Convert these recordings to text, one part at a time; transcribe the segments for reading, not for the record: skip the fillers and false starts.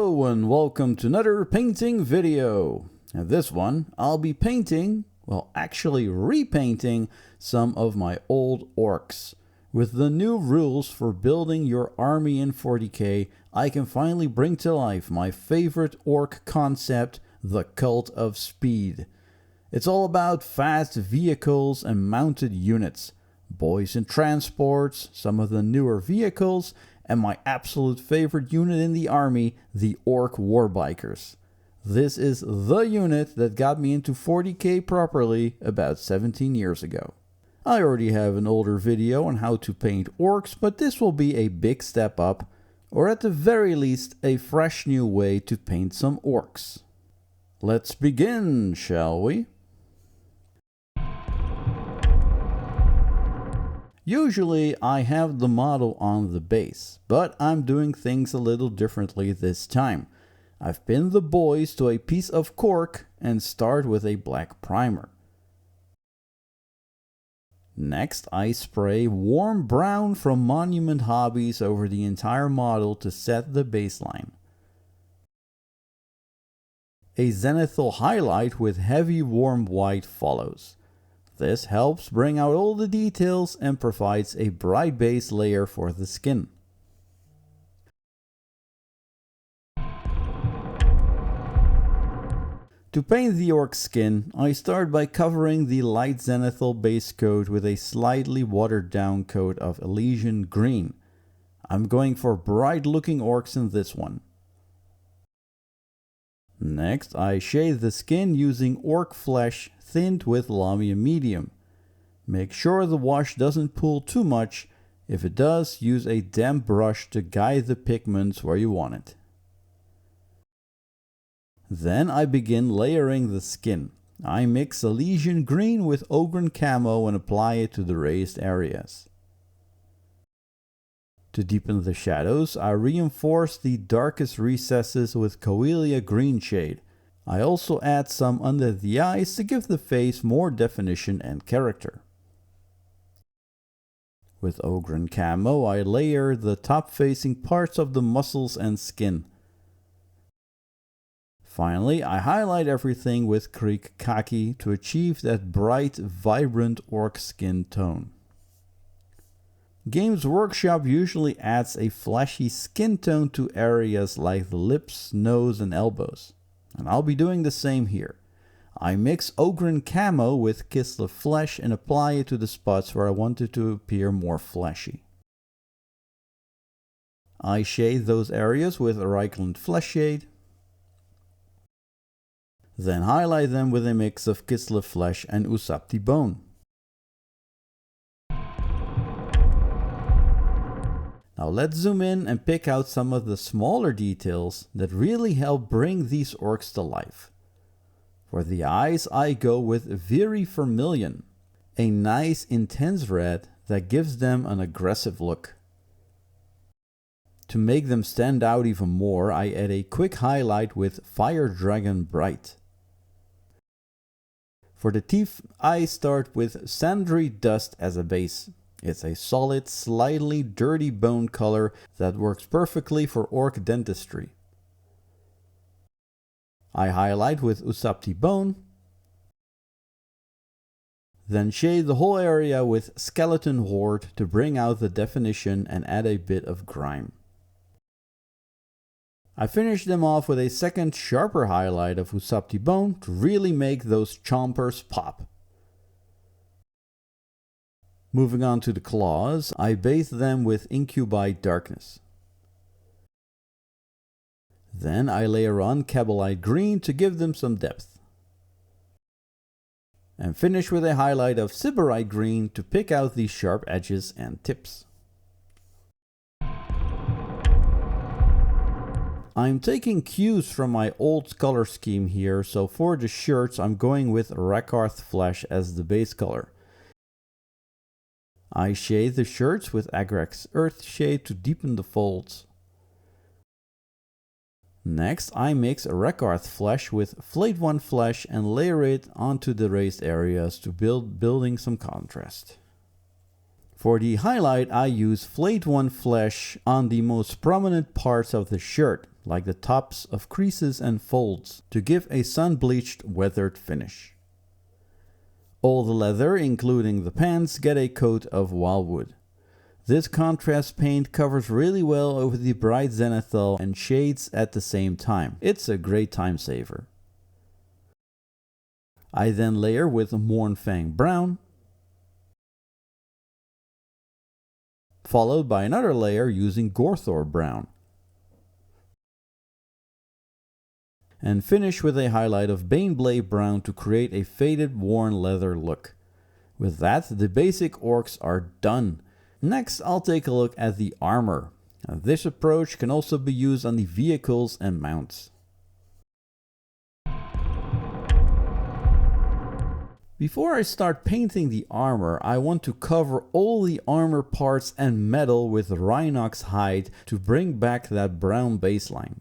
Hello and welcome to another painting video. In this one, I'll be painting, well actually repainting some of my old orcs. With the new rules for building your army in 40k, I can finally bring to life my favorite orc concept, the Kult of Speed. It's all about fast vehicles and mounted units, boys in transports, some of the newer vehicles, and my absolute favorite unit in the army, the Orc Warbikers. This is the unit that got me into 40k properly about 17 years ago. I already have an older video on how to paint orcs, but this will be a big step up, or at the very least a fresh new way to paint some orcs. Let's begin, shall we? Usually I have the model on the base, but I'm doing things a little differently this time. I've pinned the boys to a piece of cork and start with a black primer. Next I spray warm brown from Monument Hobbies over the entire model to set the baseline. A zenithal highlight with heavy warm white follows. This helps bring out all the details and provides a bright base layer for the skin. To paint the Ork Skin, I start by covering the light zenithal base coat with a slightly watered down coat of Elysian Green. I'm going for bright looking orcs in this one. Next, I shade the skin using Ork Flesh thinned with Lamia Medium. Make sure the wash doesn't pool too much. If it does, use a damp brush to guide the pigments where you want it. Then I begin layering the skin. I mix Elysian Green with Ogryn Camo and apply it to the raised areas. To deepen the shadows, I reinforce the darkest recesses with Coelia Greenshade. I also add some under the eyes to give the face more definition and character. With Ogryn Camo, I layer the top facing parts of the muscles and skin. Finally, I highlight everything with Creek Khaki to achieve that bright, vibrant orc skin tone. Games Workshop usually adds a flashy skin tone to areas like the lips, nose and elbows. And I'll be doing the same here. I mix Ogryn Camo with Kislev Flesh and apply it to the spots where I want it to appear more fleshy. I shade those areas with Agrellan Earthshade. Then highlight them with a mix of Kislev Flesh and Ushabti Bone. Now let's zoom in and pick out some of the smaller details that really help bring these orcs to life. For the eyes I go with Vermillion, a nice intense red that gives them an aggressive look. To make them stand out even more, I add a quick highlight with Fire Dragon Bright. For the teeth, I start with Sandry Dust as a base. It's a solid, slightly dirty bone color that works perfectly for orc dentistry. I highlight with Ushabti Bone, then shade the whole area with Skeleton Horde to bring out the definition and add a bit of grime. I finish them off with a second sharper highlight of Ushabti Bone to really make those chompers pop. Moving on to the claws, I bathe them with Incubi Darkness. Then I layer on Cabalite Green to give them some depth. And finish with a highlight of Sybarite Green to pick out the sharp edges and tips. I'm taking cues from my old color scheme here, so for the shirts I'm going with Rakarth Flesh as the base color. I shade the shirts with Agrax Earthshade to deepen the folds. Next, I mix Rakarth Flesh with Flayed One Flesh and layer it onto the raised areas to building some contrast. For the highlight, I use Flayed One Flesh on the most prominent parts of the shirt, like the tops of creases and folds, to give a sun-bleached, weathered finish. All the leather, including the pants, get a coat of wildwood. This contrast paint covers really well over the bright zenithal and shades at the same time. It's a great time saver. I then layer with Mournfang Brown, followed by another layer using Gorthor Brown, and finish with a highlight of Baneblade Brown to create a faded worn leather look. With that, the basic orcs are done. Next, I'll take a look at the armor. Now, this approach can also be used on the vehicles and mounts. Before I start painting the armor, I want to cover all the armor parts and metal with Rhinox hide to bring back that brown baseline.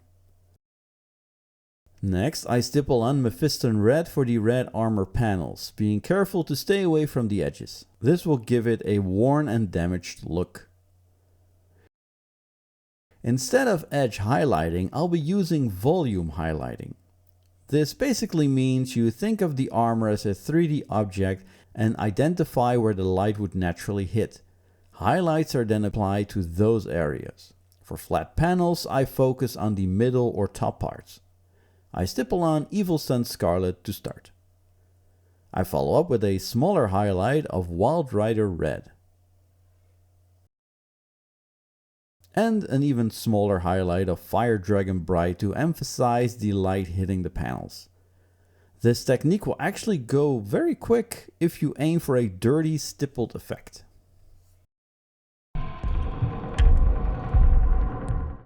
Next, I stipple on Mephiston Red for the red armor panels, being careful to stay away from the edges. This will give it a worn and damaged look. Instead of edge highlighting, I'll be using volume highlighting. This basically means you think of the armor as a 3D object and identify where the light would naturally hit. Highlights are then applied to those areas. For flat panels, I focus on the middle or top parts. I stipple on Evil Sunz Scarlet to start. I follow up with a smaller highlight of Wild Rider Red. And an even smaller highlight of Fire Dragon Bright to emphasize the light hitting the panels. This technique will actually go very quick if you aim for a dirty stippled effect.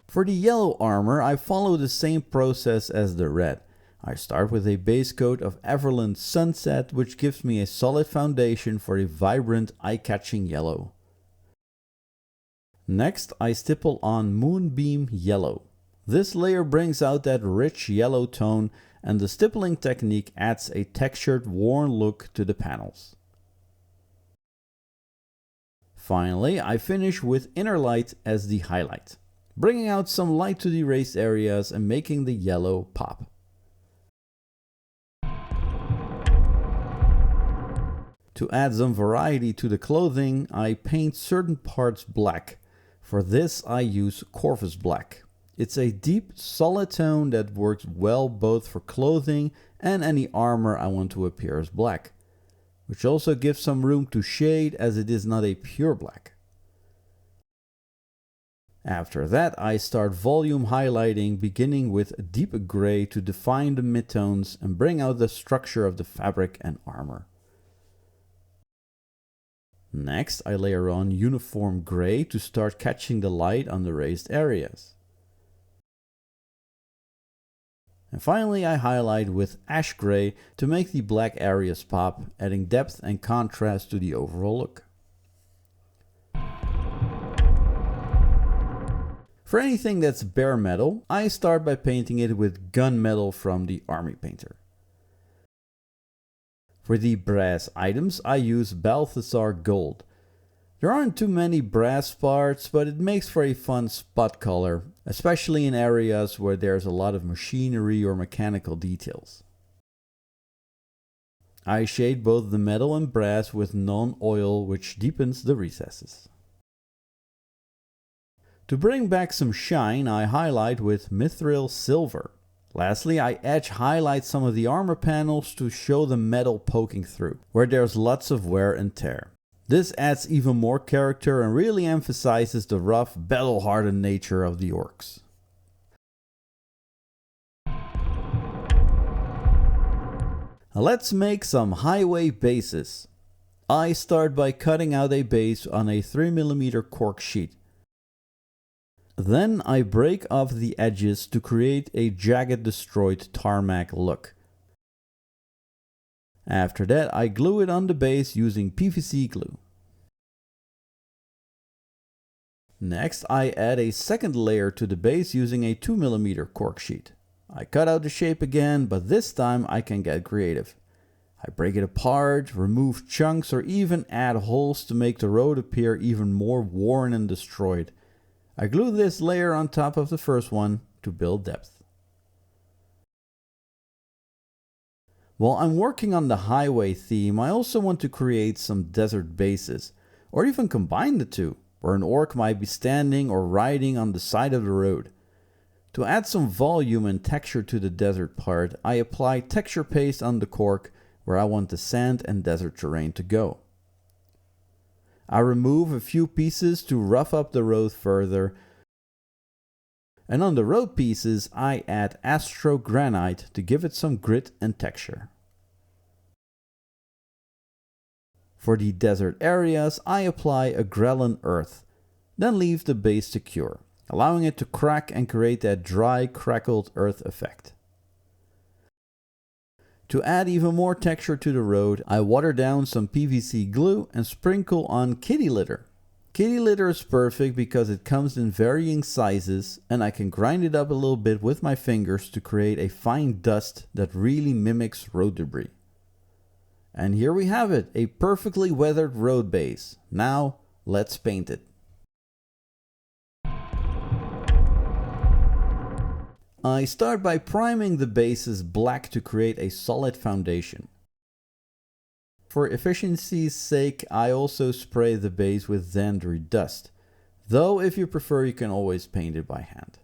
For the yellow armor, I follow the same process as the red. I start with a base coat of Averland Sunset, which gives me a solid foundation for a vibrant, eye-catching yellow. Next, I stipple on Moonbeam Yellow. This layer brings out that rich yellow tone, and the stippling technique adds a textured, worn look to the panels. Finally, I finish with Inner Light as the highlight, bringing out some light to the raised areas and making the yellow pop. To add some variety to the clothing, I paint certain parts black. For this, I use Corvus Black. It's a deep, solid tone that works well both for clothing and any armor I want to appear as black, which also gives some room to shade as it is not a pure black. After that, I start volume highlighting, beginning with deep gray to define the midtones and bring out the structure of the fabric and armor. Next, I layer on uniform gray to start catching the light on the raised areas. And finally, I highlight with ash gray to make the black areas pop, adding depth and contrast to the overall look. For anything that's bare metal, I start by painting it with gunmetal from the Army Painter. For the brass items, I use Balthasar Gold. There aren't too many brass parts, but it makes for a fun spot color, especially in areas where there's a lot of machinery or mechanical details. I shade both the metal and brass with non-oil, which deepens the recesses. To bring back some shine, I highlight with Mithril Silver. Lastly, I edge highlight some of the armor panels to show the metal poking through, where there's lots of wear and tear. This adds even more character and really emphasizes the rough, battle-hardened nature of the orcs. Let's make some highway bases. I start by cutting out a base on a 3mm cork sheet. Then I break off the edges to create a jagged destroyed tarmac look. After that, I glue it on the base using PVC glue. Next, I add a second layer to the base using a 2mm cork sheet. I cut out the shape again, but this time I can get creative. I break it apart, remove chunks, or even add holes to make the road appear even more worn and destroyed. I glue this layer on top of the first one, to build depth. While I'm working on the highway theme, I also want to create some desert bases, or even combine the two, where an orc might be standing or riding on the side of the road. To add some volume and texture to the desert part, I apply texture paste on the cork where I want the sand and desert terrain to go. I remove a few pieces to rough up the road further, and on the road pieces I add Astrogranite to give it some grit and texture. For the desert areas I apply Agrellan Earth, then leave the base to cure, allowing it to crack and create that dry, crackled earth effect. To add even more texture to the road, I water down some PVC glue and sprinkle on kitty litter. Kitty litter is perfect because it comes in varying sizes and I can grind it up a little bit with my fingers to create a fine dust that really mimics road debris. And here we have it, a perfectly weathered road base. Now let's paint it. I start by priming the bases black to create a solid foundation. For efficiency's sake, I also spray the base with Xandri dust, though if you prefer you can always paint it by hand.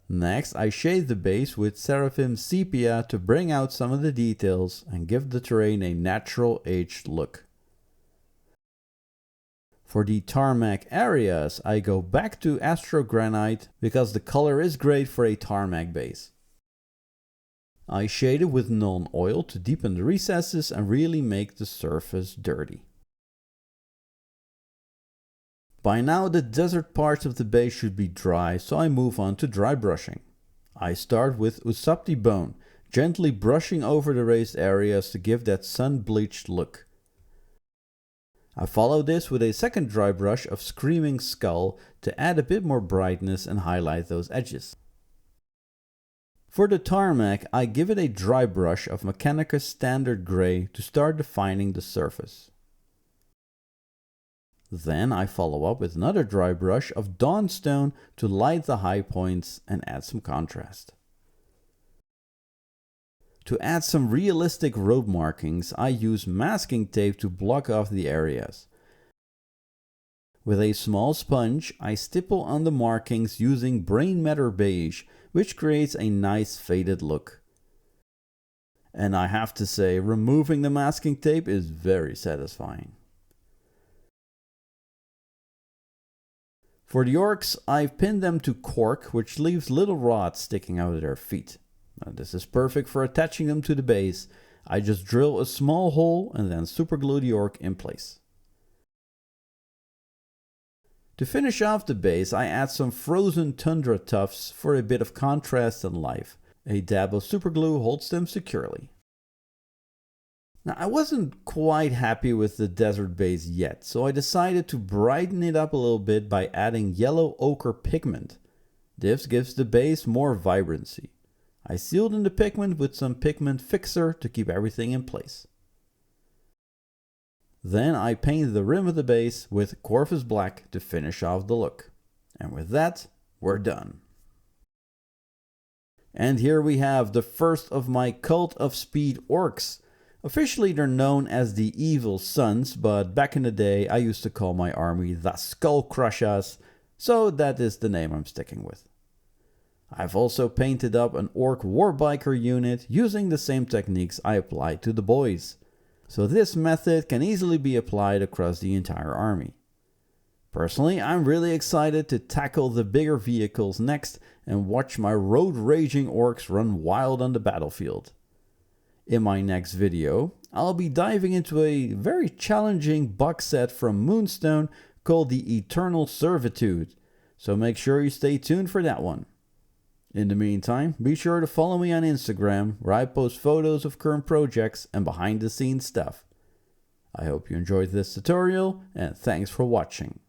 Next, I shade the base with Seraphim Sepia to bring out some of the details and give the terrain a natural aged look. For the tarmac areas, I go back to Astrogranite because the color is great for a tarmac base. I shade it with non-oil to deepen the recesses and really make the surface dirty. By now the desert parts of the base should be dry, so I move on to dry brushing. I start with Usapti Bone, gently brushing over the raised areas to give that sun-bleached look. I follow this with a second dry brush of Screaming Skull to add a bit more brightness and highlight those edges. For the tarmac, I give it a dry brush of Mechanica Standard Grey to start defining the surface. Then I follow up with another dry brush of Dawnstone to light the high points and add some contrast. To add some realistic road markings, I use masking tape to block off the areas. With a small sponge, I stipple on the markings using Brainmatter Beige, which creates a nice faded look. And I have to say, removing the masking tape is very satisfying. For the orcs, I've pinned them to cork, which leaves little rods sticking out of their feet. This is perfect for attaching them to the base. I just drill a small hole and then superglue the orc in place. To finish off the base, I add some frozen tundra tufts for a bit of contrast and life. A dab of superglue holds them securely. Now, I wasn't quite happy with the desert base yet, so I decided to brighten it up a little bit by adding yellow ochre pigment. This gives the base more vibrancy. I sealed in the pigment with some pigment fixer to keep everything in place. Then I paint the rim of the base with Corvus Black to finish off the look. And with that, we're done. And here we have the first of my Kult of Speed orcs. Officially they're known as the Evil Sunz, but back in the day I used to call my army the Skull Crushers, so that is the name I'm sticking with. I've also painted up an orc warbiker unit using the same techniques I applied to the boys. So this method can easily be applied across the entire army. Personally, I'm really excited to tackle the bigger vehicles next and watch my road raging orcs run wild on the battlefield. In my next video, I'll be diving into a very challenging box set from Moonstone called the Eternal Servitude, so make sure you stay tuned for that one. In the meantime, be sure to follow me on Instagram, where I post photos of current projects and behind the scenes stuff. I hope you enjoyed this tutorial, and thanks for watching.